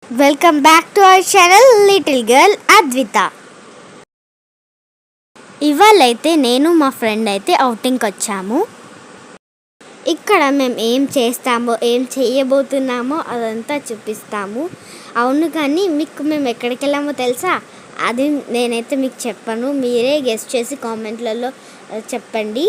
Welcome back to our channel little girl Advitha. ఇవాళైతే నేను మా ఫ్రెండ్ అయితే అవుటింగ్కి వచ్చాము. ఇక్కడ మేము ఏం చేస్తామో ఏం చేయబోతున్నామో అదంతా చూపిస్తాము. అవును, కానీ మేము ఎక్కడికి వెళ్ళామో తెలుసా? అది నేనైతే మీకు చెప్పను, మీరే గెస్ట్ చేసి కామెంట్లలో చెప్పండి.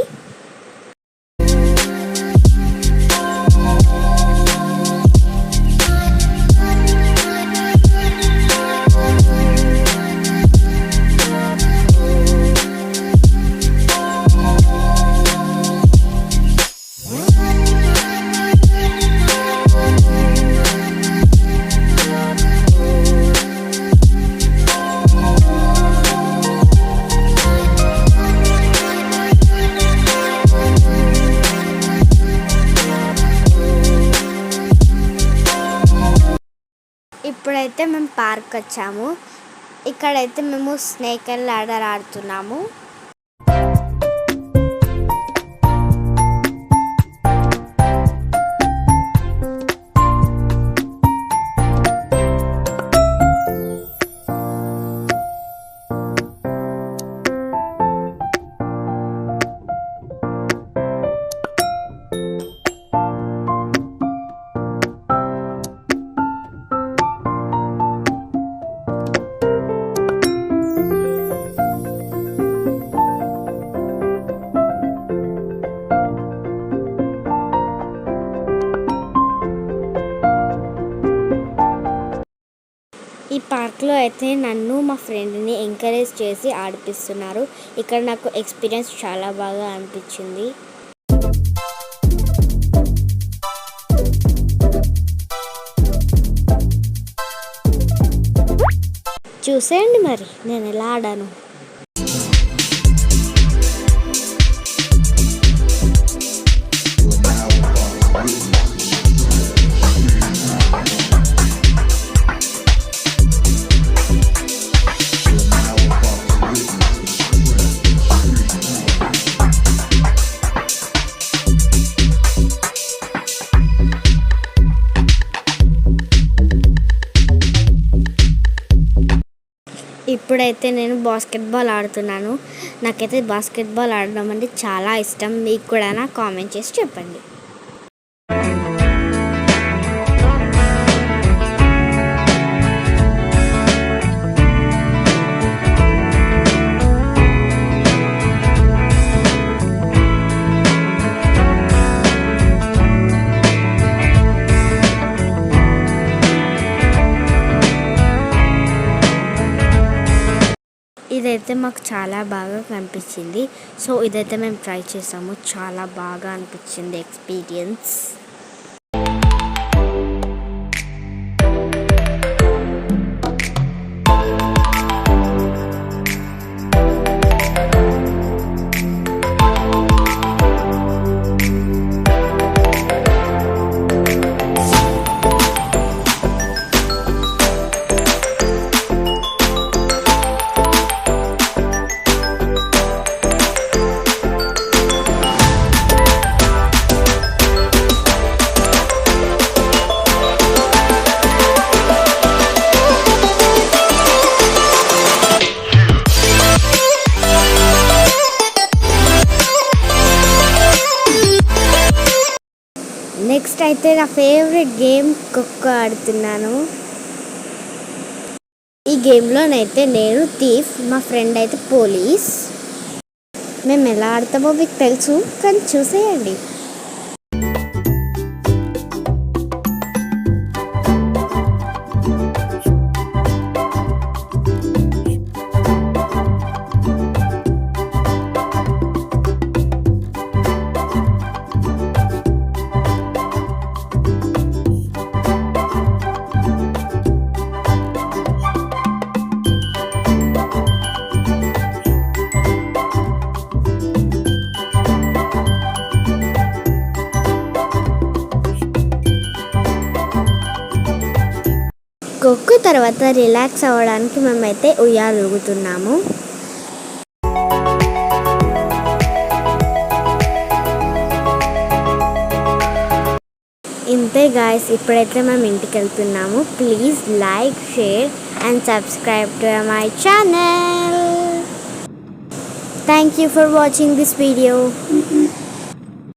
ఇప్పుడైతే మేము పార్క్ వచ్చాము. ఇక్కడైతే మేము స్నేక్ అండ్ ల్యాడర్ ఆడుతున్నాము. ఈ పార్క్లో అయితే నన్ను మా ఫ్రెండ్ని ఎంకరేజ్ చేసి ఆడిపిస్తున్నారు. ఇక్కడ నాకు ఎక్స్పీరియన్స్ చాలా బాగా అనిపించింది. చూసేయండి మరి నేను ఎలా ఆడాను. ఇప్పుడైతే నేను బాస్కెట్బాల్ ఆడుతున్నాను. నాకైతే బాస్కెట్బాల్ ఆడడం అంటే చాలా ఇష్టం. మీకు కూడా నా కామెంట్ చేసి చెప్పండి. ఇదైతే మాకు చాలా బాగా కనిపించింది. సో ఇదైతే మేము ట్రై చేసాము. చాలా బాగా అనిపించింది ఎక్స్పీరియన్స్. నెక్స్ట్ అయితే నా ఫేవరెట్ గేమ్ ఖోఖో ఆడుతున్నాను. ఈ గేమ్లోనైతే నేను థీఫ్, మా ఫ్రెండ్ అయితే పోలీస్. మేము ఎలా ఆడతామో మీకు తెలుసు, కానీ చూసేయండి. ఖోఖో తర్వాత రిలాక్స్ అవ్వడానికి మేమైతే ఉయ్యాలూగుతున్నాము. ఇంత అంతే గాయస్, ఇప్పుడైతే మేము ఇంటికి వెళ్తున్నాము. Please like, share and subscribe to my channel. Thank you for watching this video.